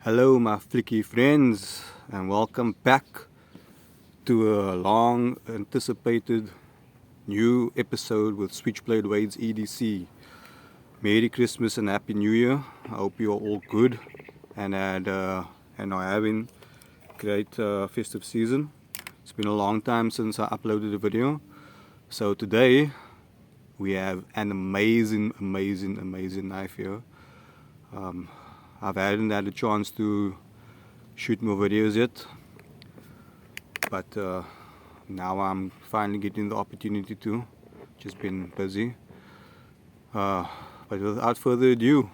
Hello my flicky friends, and welcome back to a long anticipated new episode with Switchblade Wade's EDC. Merry Christmas and Happy New Year. I hope you're all good and are having great festive season. It's been a long time since I uploaded a video, so today we have an amazing knife here. I hadn't had a chance to shoot more videos yet, but now I'm finally getting the opportunity to. Just been busy. But without further ado,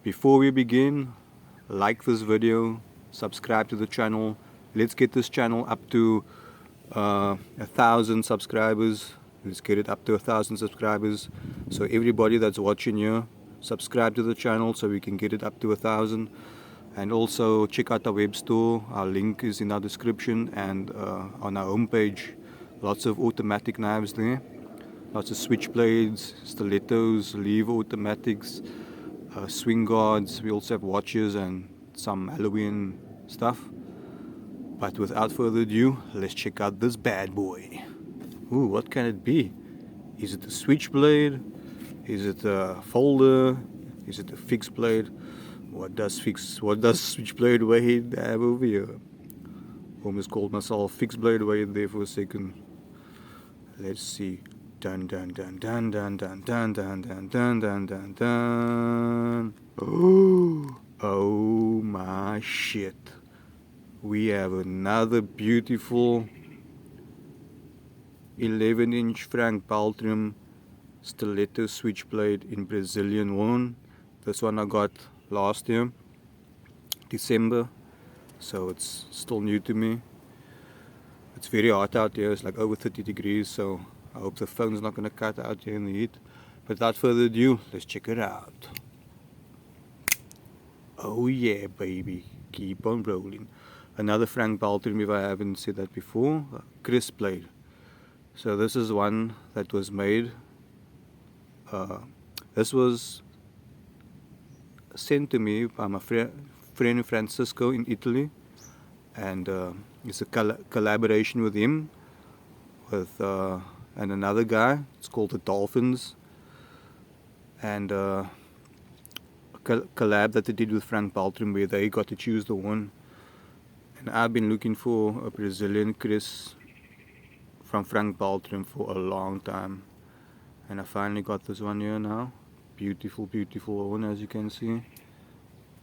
before we begin, like this video, subscribe to the channel. Let's get this channel up to 1,000 subscribers. Let's get it up to 1,000 subscribers. So everybody that's watching here, subscribe to the channel so we can get it up to 1,000. And also check out our Webstore. Our link is in our description and on our homepage. Lots of automatic knives there. Lots of switchblades, stilettos, lever automatics, swing guards. We also have watches and some Halloween stuff. But without further ado, let's check out this bad boy. Ooh, what can it be? Is it a switchblade? Is it a folder? Is it a fixed blade? What does Switchblade Wade have over here? Almost called myself Fixed Blade Wade there for a second. Let's see. Dun dun dun dun dun dun dun dun dun dun dun dun dun. Oh my shit. We have another beautiful 11-inch Frank Beltrame Stiletto Switchblade in Brazilian wool. This one I got last year, December, so it's still new to me. It's very hot out here, it's like over 30 degrees, so I hope the phone's not going to cut out here in the heat. But without further ado, let's check it out. Oh yeah baby, keep on rolling. Another Frank Beltrame, if I haven't said that before, Kris blade. So this is one that was made, this was sent to me by my friend Francisco in Italy, and it's a collaboration with him and another guy. It's called the Dolphins, and a collab that they did with Frank Beltrame where they got to choose the one. And I've been looking for a Brazilian Kris from Frank Beltrame for a long time, and I finally got this one here now. Beautiful one, as you can see.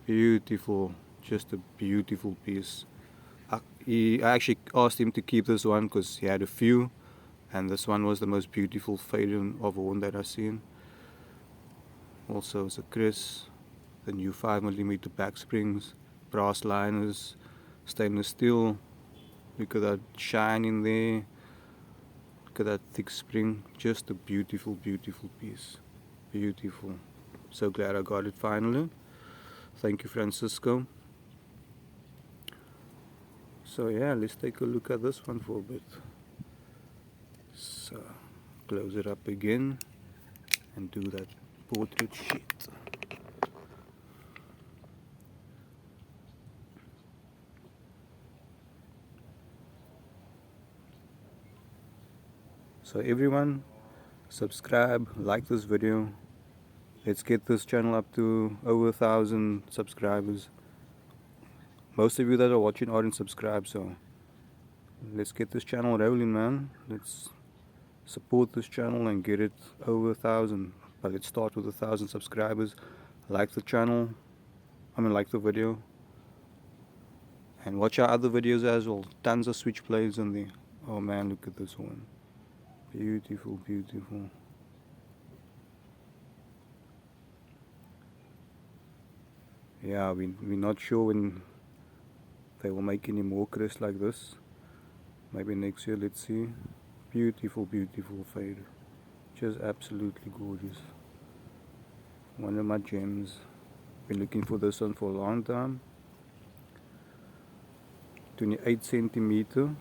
Beautiful, just a beautiful piece. I actually asked him to keep this one because he had a few, and this one was the most beautiful fading of one that I've seen. Also, it's a Kris, the new 5mm back springs, brass liners, stainless steel. Look at that shine in there. Look at that thick spring. Just a beautiful piece. Beautiful. So glad I got it finally. Thank you, Francisco. So yeah, let's take a look at this one for a bit. So close it up again and do that portrait shit. So everyone, subscribe, like this video. Let's get this channel up to over 1,000 subscribers. Most of you that are watching aren't subscribed, so let's get this channel rolling, man. Let's support this channel and get it over 1,000. But let's start with 1,000 subscribers. Like the channel, like the video, and watch our other videos as well. Tons of switchblades on there. Oh man, look at this one. Beautiful. Yeah, we're not sure when they will make any more Kris like this. Maybe next year, let's see. Beautiful fade. Just absolutely gorgeous. One of my gems. Been looking for this one for a long time. 28cm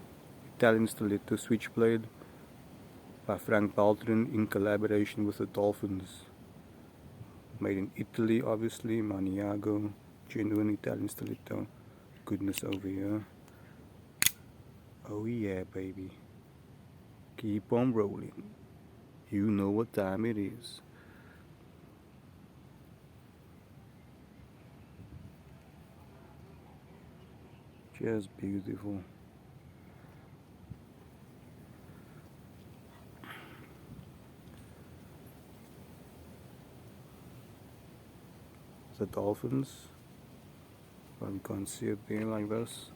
Italian Stiletto Switchblade by Frank Beltrame in collaboration with the Dolphins. Made in Italy, obviously, Maniago, Genuine Italian Stiletto goodness over here. Oh yeah, baby. Keep on rolling. You know what time it is. Just beautiful. The Dolphins. But we can't see it there like this.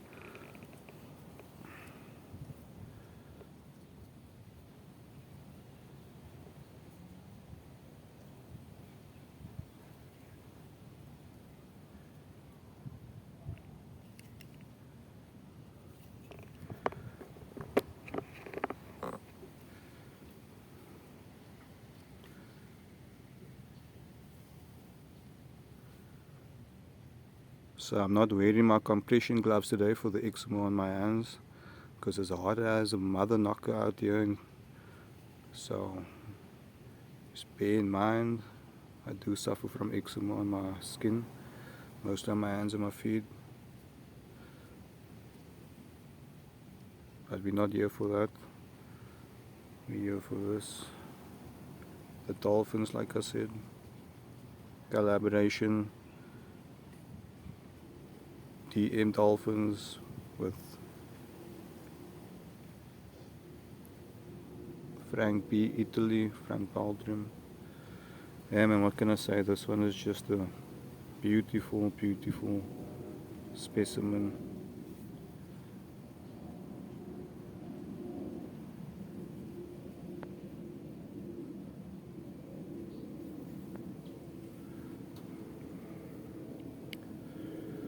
So I'm not wearing my compression gloves today for the eczema on my hands because it's hot as a mother knocker out here. And so just bear in mind, I do suffer from eczema on my skin, mostly on my hands and my feet. But we're not here for that. We're here for this. The Dolphins, like I said, collaboration. CM Dolphins with Frank Frank Beltrame. Yeah man, what can I say, this one is just a beautiful, beautiful specimen.